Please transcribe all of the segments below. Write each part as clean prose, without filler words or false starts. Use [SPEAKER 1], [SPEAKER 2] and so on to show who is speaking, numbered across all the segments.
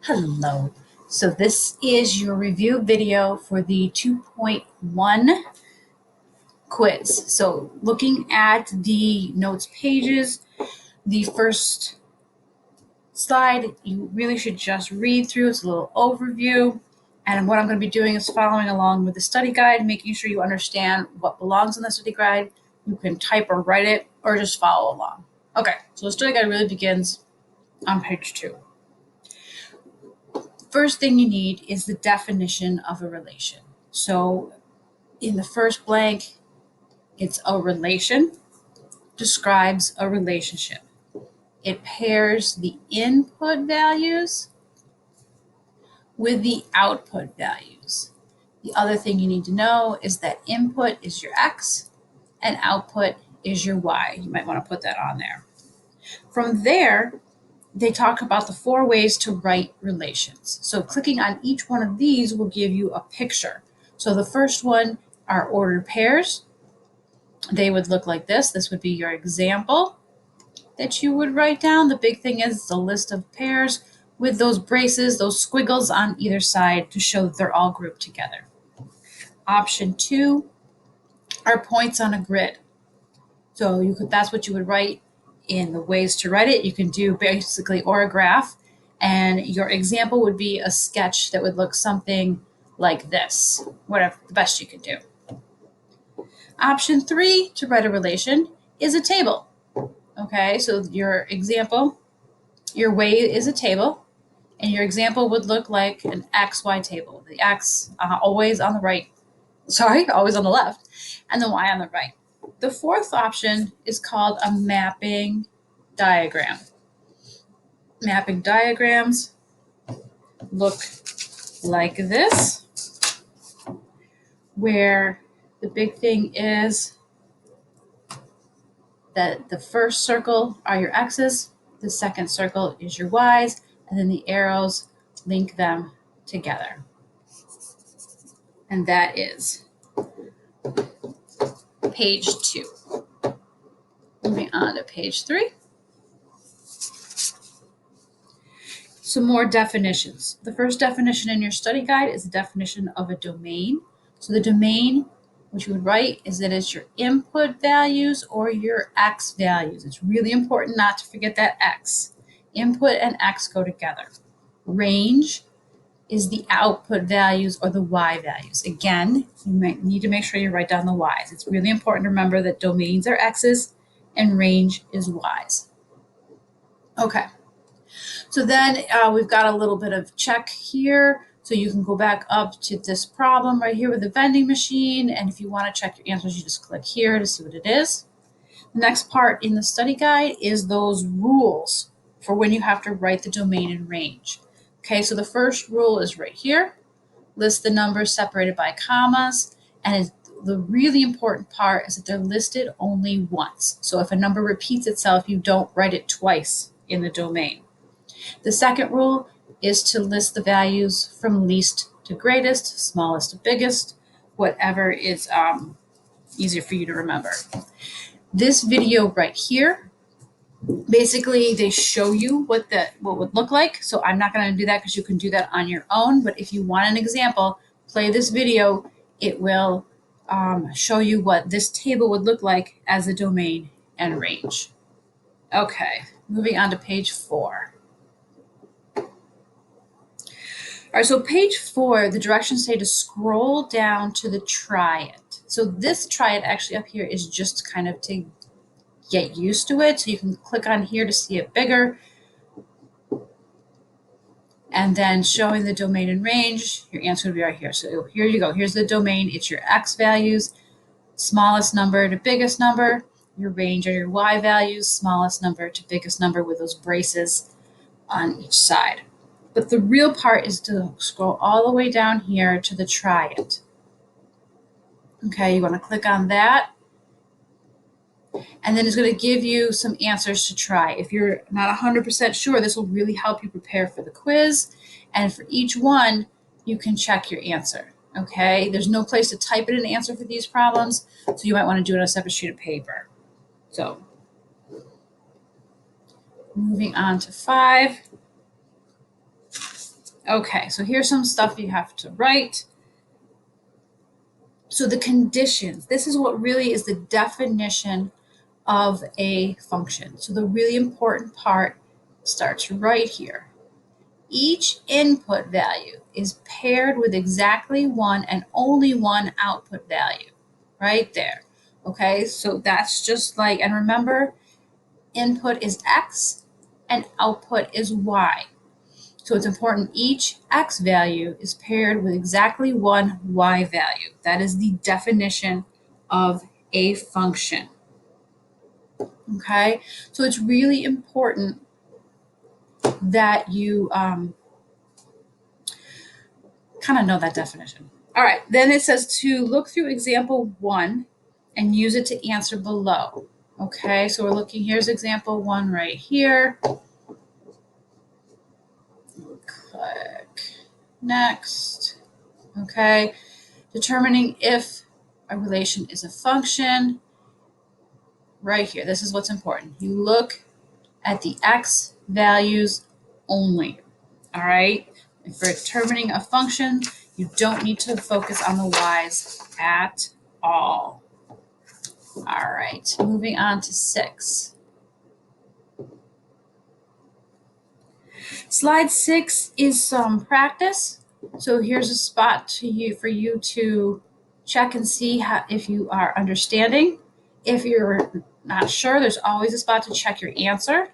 [SPEAKER 1] Hello. So this is your review video for the 2.1 quiz. So looking at the notes pages, the first slide, you really should just read through. It's a little overview. And what I'm going to be doing is following along with the study guide, making sure you understand what belongs in the study guide. You can type or write it or just follow along. Okay, so the study guide really begins on page 2. First thing you need is the definition of a relation. So in the first blank, it's a relation, describes a relationship. It pairs the input values with the output values. The other thing you need to know is that input is your X and output is your Y. You might want to put that on there. From there, they talk about the 4 ways to write relations. So clicking on each one of these will give you a picture. So the first one are ordered pairs. They would look like this. This would be your example that you would write down. The big thing is the list of pairs with those braces, those squiggles on either side to show that they're all grouped together. Option 2 are points on a grid. So that's what you would write in the ways to write it. You can do basically or a graph, and your example would be a sketch that would look something like this, whatever the best you can do. Option 3 to write a relation is a table. Okay, so your example, your way is a table, and your example would look like an XY table. The X always on the right, always on the left, and the Y on the right. The fourth option is called a mapping diagram. Mapping diagrams look like this, where the big thing is that the first circle are your X's, the second circle is your Y's, and then the arrows link them together. And that is page 2. Moving on to page 3. Some more definitions. The first definition in your study guide is the definition of a domain. So the domain, what you would write is that it's your input values or your X values. It's really important not to forget that X. Input and X go together. Range is the output values or the Y values. Again, you might need to make sure you write down the Y's. It's really important to remember that domains are X's and range is Y's. Okay. So then we've got a little bit of check here. So you can go back up to this problem right here with the vending machine. And if you want to check your answers, you just click here to see what it is. The next part in the study guide is those rules for when you have to write the domain and range. Okay, so the first rule is right here. List the numbers separated by commas. And the really important part is that they're listed only once. So if a number repeats itself, you don't write it twice in the domain. The second rule is to list the values from least to greatest, smallest to biggest, whatever is easier for you to remember. This video right here, basically they show you what would look like. So I'm not going to do that because you can do that on your own. But if you want an example, play this video. It will show you what this table would look like as a domain and range. Okay, moving on to page 4. All right, so page 4, the directions say to scroll down to the triad. So this triad actually up here is just kind of to get used to it. So you can click on here to see it bigger. And then showing the domain and range, your answer would be right here. So here you go. Here's the domain. It's your X values, smallest number to biggest number. Your range are your Y values, smallest number to biggest number with those braces on each side. But the real part is to scroll all the way down here to the triad. Okay, you want to click on that. And then it's going to give you some answers to try. If you're not 100% sure, this will really help you prepare for the quiz. And for each one, you can check your answer. Okay, there's no place to type in an answer for these problems, so you might want to do it on a separate sheet of paper. So, moving on to 5. Okay, so here's some stuff you have to write. So the conditions, this is what really is the definition of a function. So the really important part starts right here. Each input value is paired with exactly one and only one output value, right there. Okay, so that's just like, and remember, input is X and output is Y. So it's important each X value is paired with exactly one Y value. That is the definition of a function. Okay, so it's really important that you kind of know that definition. All right, then it says to look through example 1 and use it to answer below. Okay, so we're looking, here's example 1 right here. Click next. Okay, determining if a relation is a function. Right here, this is what's important. You look at the X values only. All right, and for determining a function, you don't need to focus on the Y's at all. All right, moving on to 6. Slide 6 is some practice. So here's a spot for you to check and see if you are understanding. If you're not sure, there's always a spot to check your answer.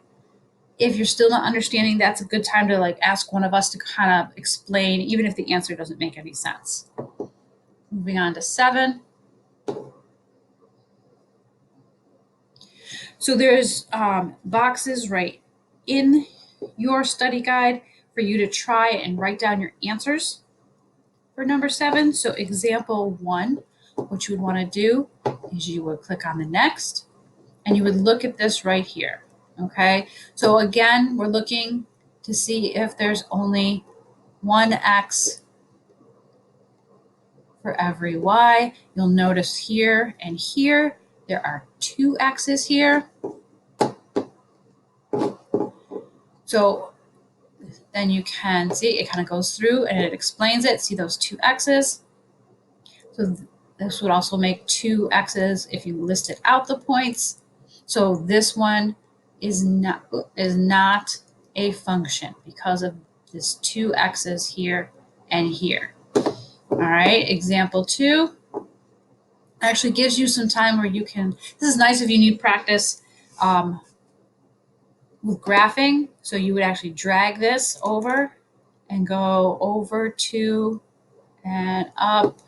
[SPEAKER 1] If you're still not understanding, that's a good time to like ask one of us to kind of explain, even if the answer doesn't make any sense. Moving on to 7. So there's boxes right in your study guide for you to try and write down your answers for number 7. So example 1, what you would want to do is you would click on the next and you would look at this right here. Okay, so again, we're looking to see if there's only one X for every Y. You'll notice here and here, there are 2 X's here. So then you can see it kind of goes through and it explains it. See those 2 X's? So this would also make 2 X's if you listed out the points. So this one is not a function because of this 2 X's here and here. All right, example 2 actually gives you some time where you can, this is nice if you need practice with graphing. So you would actually drag this over and go over 2 and up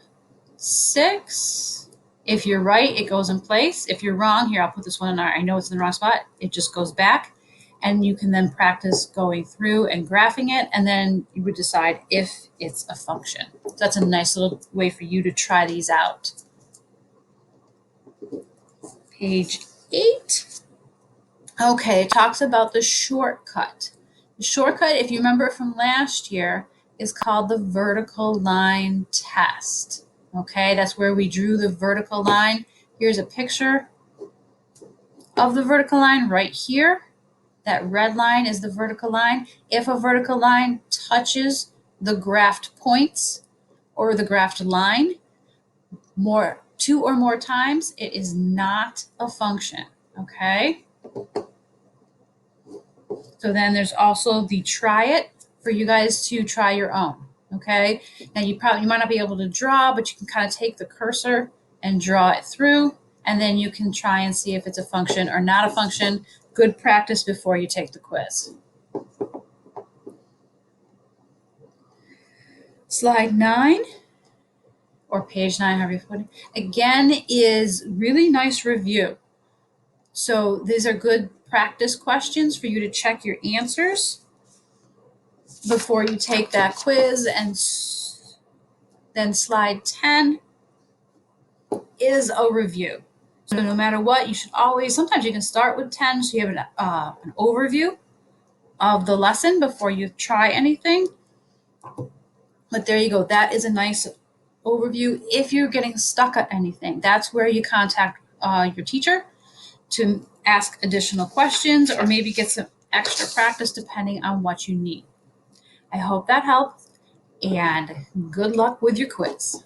[SPEAKER 1] 6. If you're right, it goes in place. If you're wrong, here, I'll put this one in there. I know it's in the wrong spot. It just goes back. And you can then practice going through and graphing it. And then you would decide if it's a function. So that's a nice little way for you to try these out. Page 8. Okay, it talks about the shortcut. The shortcut, if you remember from last year, is called the vertical line test. Okay, that's where we drew the vertical line. Here's a picture of the vertical line right here. That red line is the vertical line. If a vertical line touches the graphed points or the graphed line 2 or more times, it is not a function. Okay. So then there's also the try it for you guys to try your own. Okay. Now you might not be able to draw, but you can kind of take the cursor and draw it through, and then you can try and see if it's a function or not a function. Good practice before you take the quiz. Slide 9 or page 9, however you put it, again is really nice review. So these are good practice questions for you to check your answers before you take that quiz. And then slide 10 is a review. So no matter what, you should always, sometimes you can start with 10 so you have an overview of the lesson before you try anything. But there you go. That is a nice overview. If you're getting stuck at anything, that's where you contact your teacher to ask additional questions or maybe get some extra practice depending on what you need. I hope that helped, and good luck with your quiz.